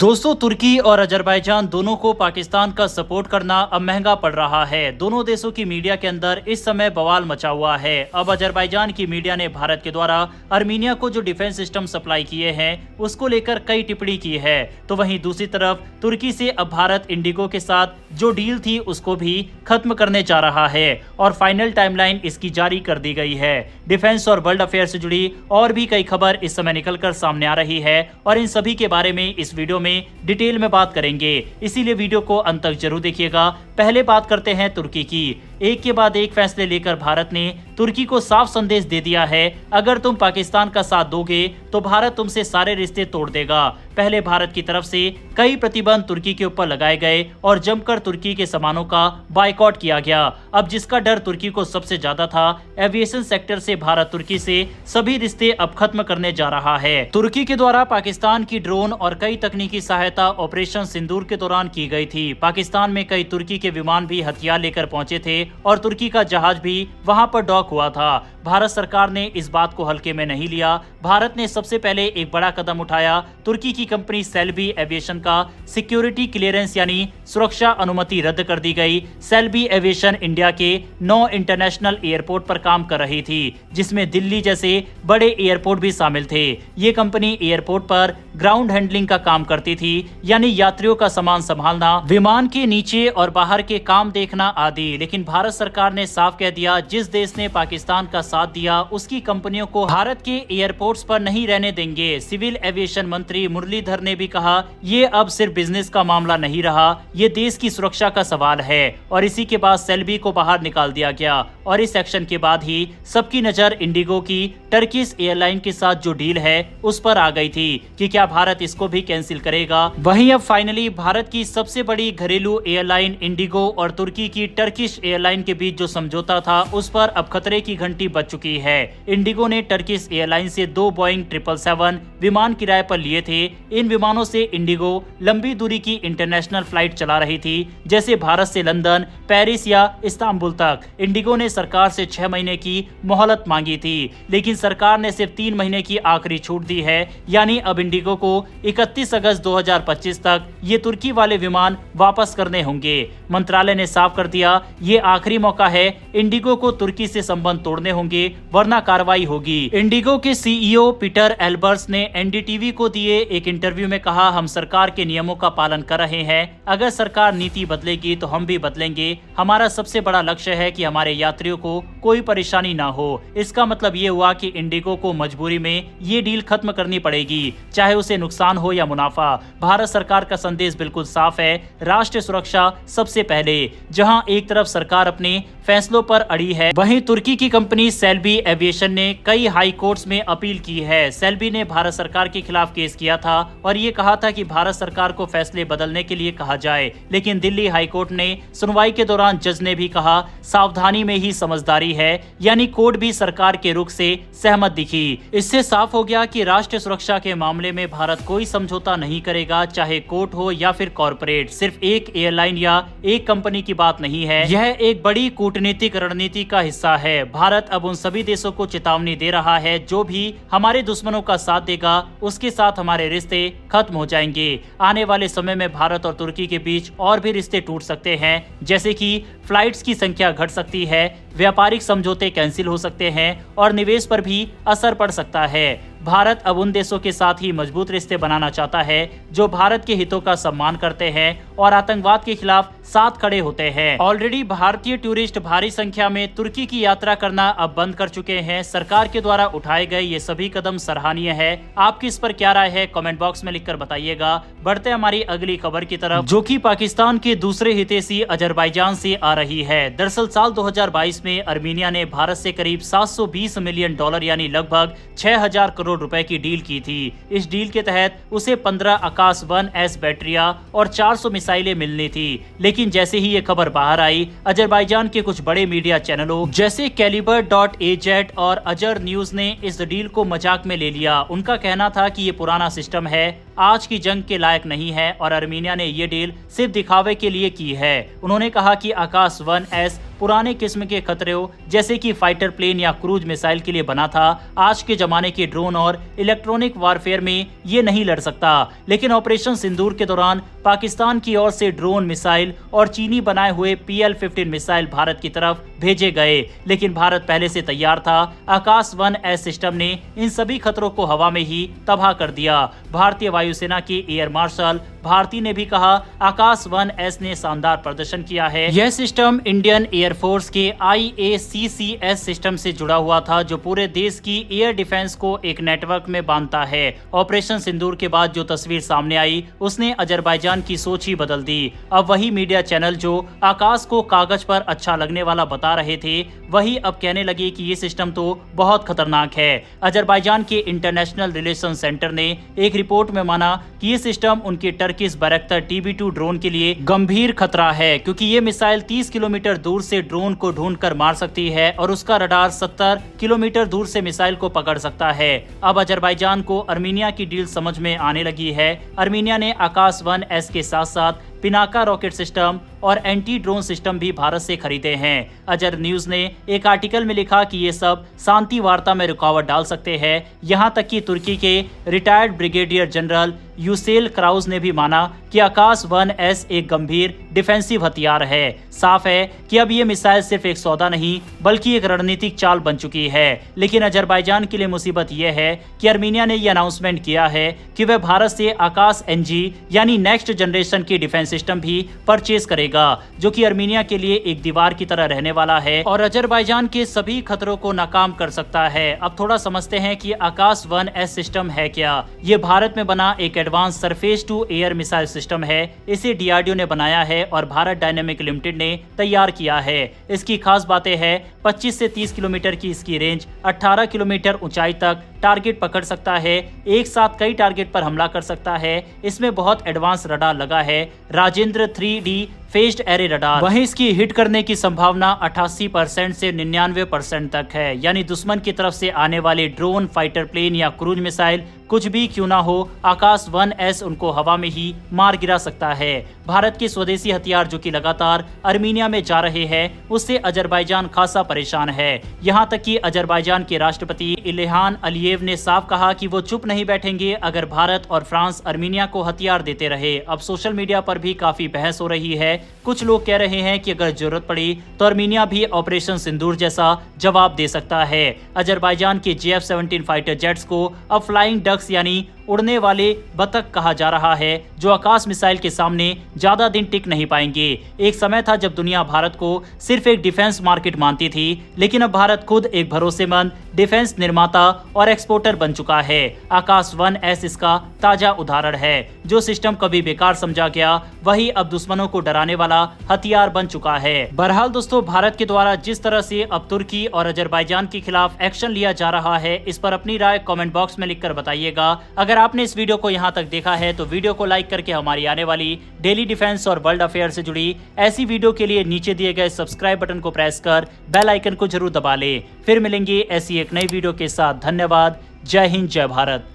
दोस्तों, तुर्की और अजरबैजान दोनों को पाकिस्तान का सपोर्ट करना अब महंगा पड़ रहा है। दोनों देशों की मीडिया के अंदर इस समय बवाल मचा हुआ है। अब अजरबैजान की मीडिया ने भारत के द्वारा आर्मीनिया को जो डिफेंस सिस्टम सप्लाई किए हैं उसको लेकर कई टिप्पणी की है। तो वहीं दूसरी तरफ तुर्की से अब भारत इंडिगो के साथ जो डील थी उसको भी खत्म करने जा रहा है और फाइनल टाइमलाइन इसकी जारी कर दी गई है। डिफेंस और वर्ल्ड अफेयर से जुड़ी और भी कई खबर इस समय निकलकर सामने आ रही है और इन सभी के बारे में इस वीडियो में डिटेल में बात करेंगे, इसीलिए वीडियो को अंत तक जरूर देखिएगा। पहले बात करते हैं तुर्की की। एक के बाद एक फैसले लेकर भारत ने तुर्की को साफ संदेश दे दिया है, अगर तुम पाकिस्तान का साथ दोगे तो भारत तुमसे सारे रिश्ते तोड़ देगा। पहले भारत की तरफ से कई प्रतिबंध तुर्की के ऊपर लगाए गए और जमकर तुर्की के सामानों का बायकॉट किया गया। अब जिसका डर तुर्की को सबसे ज्यादा था, एविएशन सेक्टर से भारत तुर्की से सभी रिश्ते अब खत्म करने जा रहा है। तुर्की के द्वारा पाकिस्तान की ड्रोन और कई तकनीकी सहायता ऑपरेशन सिंदूर के दौरान की गई थी। पाकिस्तान में कई तुर्की के विमान भी हथियार लेकर पहुंचे थे और तुर्की का जहाज भी वहां पर डॉक हुआ था। भारत सरकार ने इस बात को हल्के में नहीं लिया। भारत ने सबसे पहले एक बड़ा कदम उठाया। तुर्की की कंपनी सेल्बी एविएशन का सिक्योरिटी क्लियरेंस यानी सुरक्षा अनुमति रद्द कर दी गई। सेल्बी एविएशन इंडिया के 9 इंटरनेशनल एयरपोर्ट पर काम कर रही थी, जिसमें दिल्ली जैसे बड़े एयरपोर्ट भी शामिल थे। ये कंपनी एयरपोर्ट पर ग्राउंड हैंडलिंग का काम करती थी, यानी यात्रियों का सामान संभालना, विमान के नीचे और बाहर के काम देखना आदि। लेकिन भारत सरकार ने साफ कह दिया, जिस देश ने पाकिस्तान का साथ दिया उसकी कंपनियों को भारत के एयरपोर्ट्स पर नहीं रहने देंगे। सिविल एविएशन मंत्री मुरलीधर ने भी कहा, ये अब सिर्फ बिजनेस का मामला नहीं रहा, ये देश की सुरक्षा का सवाल है। और इसी के बाद सेल्बी को बाहर निकाल दिया गया और इस एक्शन के बाद ही सबकी नजर इंडिगो की टर्किश एयरलाइन के साथ जो डील है उस पर आ गई थी कि क्या भारत इसको भी कैंसिल करेगा। वहीं अब फाइनली भारत की सबसे बड़ी घरेलू एयरलाइन इंडिगो और तुर्की की टर्किश एयरलाइन के बीच जो समझौता था उस पर अब खतरे की घंटी बज चुकी है। इंडिगो ने टर्किश एयरलाइन से 2 बोइंग 777 विमान किराए पर लिए थे। इन विमानों से इंडिगो लंबी दूरी की इंटरनेशनल फ्लाइट चला रही थी, जैसे भारत से लंदन, पेरिस या इस्तांबुल तक। इंडिगो ने सरकार से 6 महीने की मोहलत मांगी थी, लेकिन सरकार ने सिर्फ 3 महीने की आखिरी छूट दी है। यानी अब इंडिगो को 31 अगस्त 2025 तक ये तुर्की वाले विमान वापस करने होंगे। मंत्रालय ने साफ कर दिया, ये आखिरी मौका है, इंडिगो को तुर्की से संबंध तोड़ने होंगे वरना कार्रवाई होगी। इंडिगो के सीईओ पीटर एल्बर्स ने एनडीटीवी को दिए एक इंटरव्यू में कहा, हम सरकार के नियमों का पालन कर रहे हैं। अगर सरकार नीति बदलेगी तो हम भी बदलेंगे। हमारा सबसे बड़ा लक्ष्य है कि हमारे यात्रियों को कोई परेशानी ना हो। इसका मतलब ये हुआ कि इंडिगो को मजबूरी में ये डील खत्म करनी पड़ेगी, चाहे उसे नुकसान हो या मुनाफा। भारत सरकार का संदेश बिल्कुल साफ है, राष्ट्रीय सुरक्षा सबसे पहले। जहां एक तरफ सरकार अपने फैसलों पर अड़ी है, वहीं तुर्की की कंपनी सेल्बी एविएशन ने कई हाई कोर्ट्स में अपील की है। सेल्बी ने भारत सरकार के खिलाफ केस किया था और ये कहा था कि भारत सरकार को फैसले बदलने के लिए कहा जाए, लेकिन दिल्ली हाई कोर्ट ने सुनवाई के दौरान जज ने भी कहा, सावधानी में ही समझदारी है, यानी कोर्ट भी सरकार के रुख से सहमत दिखी। इससे साफ हो गया कि राष्ट्रीय सुरक्षा के मामले में भारत कोई समझौता नहीं करेगा, चाहे कोर्ट हो या फिर कॉर्पोरेट। सिर्फ एक एयरलाइन या एक कंपनी की बात नहीं है, यह एक बड़ी कूटनीतिक रणनीति का हिस्सा है। भारत अब उन सभी देशों को चेतावनी दे रहा है, जो भी हमारे दुश्मनों का साथ देगा उसके साथ हमारे रिश्ते खत्म हो जाएंगे। आने वाले समय में भारत और तुर्की के बीच और भी रिश्ते टूट सकते हैं, जैसे कि फ्लाइट्स की संख्या घट सकती है, व्यापारिक समझौते कैंसिल हो सकते हैं और निवेश पर भी असर पड़ सकता है। भारत अब उन देशों के साथ ही मजबूत रिश्ते बनाना चाहता है जो भारत के हितों का सम्मान करते हैं और आतंकवाद के खिलाफ साथ खड़े होते हैं। ऑलरेडी भारतीय टूरिस्ट भारी संख्या में तुर्की की यात्रा करना अब बंद कर चुके हैं। सरकार के द्वारा उठाए गए ये सभी कदम सराहनीय है। आपकी इस पर क्या राय है, कमेंट बॉक्स में लिखकर बताइएगा। बढ़ते हमारी अगली खबर की तरफ, जो कि पाकिस्तान के दूसरे हितैषी अजरबैजान से आ रही है। दरअसल साल 2022 में आर्मीनिया ने भारत से करीब $720 मिलियन यानी लगभग 6000 करोड़ रुपए की डील की थी। इस डील के तहत उसे 15 आकाश 1S बैटरियां और 400 मिसाइलें मिलनी थी। लेकिन जैसे ही ये खबर बाहर आई, अजरबैजान के कुछ बड़े मीडिया चैनलों जैसे कैलिबर.az और अजर न्यूज ने इस डील को मजाक में ले लिया। उनका कहना था कि ये पुराना सिस्टम है, आज की जंग के लायक नहीं है और आर्मीनिया ने ये डील सिर्फ दिखावे के लिए की है। उन्होंने कहा कि आकाश 1S पुराने किस्म के खतरों जैसे कि फाइटर प्लेन या क्रूज मिसाइल के लिए बना था, आज के जमाने के ड्रोन और इलेक्ट्रॉनिक वारफेयर में ये नहीं लड़ सकता। लेकिन ऑपरेशन सिंदूर के दौरान पाकिस्तान की ओर से ड्रोन मिसाइल और चीनी बनाए हुए PL-15 मिसाइल भारत की तरफ भेजे गए, लेकिन भारत पहले से तैयार था। आकाश 1S सिस्टम ने इन सभी खतरों को हवा में ही तबाह कर दिया। भारतीय वायुसेना के एयर मार्शल भारती ने भी कहा, आकाश 1S ने शानदार प्रदर्शन किया है। यह सिस्टम इंडियन एयरफोर्स के IACCS सिस्टम से जुड़ा हुआ था, जो पूरे देश की एयर डिफेंस को एक नेटवर्क में बांधता है। ऑपरेशन सिंदूर के बाद जो तस्वीर सामने आई, उसने अजरबैजान की सोच ही बदल दी। अब वही मीडिया चैनल जो आकाश को कागज पर अच्छा लगने वाला बता रहे थे, वही अब कहने लगे कि ये सिस्टम तो बहुत खतरनाक है। अजरबैजान के इंटरनेशनल रिलेशन सेंटर ने एक रिपोर्ट में माना कि ये सिस्टम उनके टर्किश बैरक्टर TB2 ड्रोन के लिए गंभीर खतरा है, क्योंकि ये मिसाइल 30 किलोमीटर दूर से ड्रोन को ढूंढकर मार सकती है और उसका रडार 70 किलोमीटर दूर से मिसाइल को पकड़ सकता है। अब अजरबैजान को अर्मीनिया की डील समझ में आने लगी है। अर्मीनिया ने आकाश 1S के साथ साथ पिनाका रॉकेट सिस्टम और एंटी ड्रोन सिस्टम भी भारत से खरीदे हैं। अजर न्यूज ने एक आर्टिकल में लिखा कि ये सब शांति वार्ता में रुकावट डाल सकते हैं। यहाँ तक कि तुर्की के रिटायर्ड ब्रिगेडियर जनरल यूसेल क्राउज ने भी माना कि आकाश 1S एक गंभीर डिफेंसिव हथियार है। साफ है कि अब ये मिसाइल सिर्फ एक सौदा नहीं बल्कि एक रणनीतिक चाल बन चुकी है। लेकिन अजरबैजान के लिए मुसीबत यह है कि अर्मीनिया ने यह अनाउंसमेंट किया है कि वह भारत से आकाश NG यानी नेक्स्ट जनरेशन की डिफेंस सिस्टम भी परचेज करेगा, जो कि अर्मीनिया के लिए एक दीवार की तरह रहने वाला है और अजरबैजान के सभी खतरों को नाकाम कर सकता है। अब थोड़ा समझते हैं कि आकाश 1S सिस्टम है क्या। ये भारत में बना एक advance surface to air missile system है। इसे DRDO ने बनाया है और भारत डायनेमिक लिमिटेड ने तैयार किया है। इसकी खास बातें हैं, 25 से 30 किलोमीटर की इसकी रेंज, 18 किलोमीटर ऊंचाई तक टारगेट पकड़ सकता है, एक साथ कई टारगेट पर हमला कर सकता है। इसमें बहुत एडवांस रडार लगा है, Rajendra 3D phased array radar. वहीं इसकी हिट करने की संभावना 88% से 99% तक है, यानी दुश्मन की तरफ से आने वाले ड्रोन, फाइटर प्लेन या क्रूज मिसाइल कुछ भी क्यों ना हो, आकाश 1S उनको हवा में ही मार गिरा सकता है। भारत के स्वदेशी हथियार जो कि लगातार अर्मीनिया में जा रहे हैं, उससे अजरबैजान खासा परेशान है। यहाँ तक कि अजरबैजान के राष्ट्रपति इल्हाम अलीयेव ने साफ कहा कि वो चुप नहीं बैठेंगे अगर भारत और फ्रांस अर्मीनिया को हथियार देते रहे। अब सोशल मीडिया पर भी काफी बहस हो रही है। कुछ लोग कह रहे हैं कि अगर जरूरत पड़ी तो अर्मीनिया भी ऑपरेशन सिंदूर जैसा जवाब दे सकता है। अजरबैजान के JF-17 फाइटर जेट्स को अब फ्लाइंग डक्स यानी उड़ने वाले बतख कहा जा रहा है, जो आकाश मिसाइल के सामने ज्यादा दिन टिक नहीं पाएंगे। एक समय था जब दुनिया भारत को सिर्फ एक डिफेंस मार्केट मानती थी, लेकिन अब भारत खुद एक भरोसेमंद डिफेंस निर्माता और एक्सपोर्टर बन चुका है। आकाश 1S इसका ताजा उदाहरण है। जो सिस्टम कभी बेकार समझा गया, वही अब दुश्मनों को डराने वाला हथियार बन चुका है। बहरहाल दोस्तों, भारत के द्वारा जिस तरह से अब तुर्की और अजरबैजान के खिलाफ एक्शन लिया जा रहा है, इस पर अपनी राय कमेंट बॉक्स में लिखकर बताइएगा। अगर आपने इस वीडियो को यहाँ तक देखा है तो वीडियो को लाइक करके हमारी आने वाली डेली डिफेंस और वर्ल्ड अफेयर से जुड़ी ऐसी वीडियो के लिए नीचे दिए गए सब्सक्राइब बटन को प्रेस कर बेल आइकन को जरूर दबा ले। फिर मिलेंगे ऐसी एक नई वीडियो के साथ। धन्यवाद। जय हिंद, जय भारत।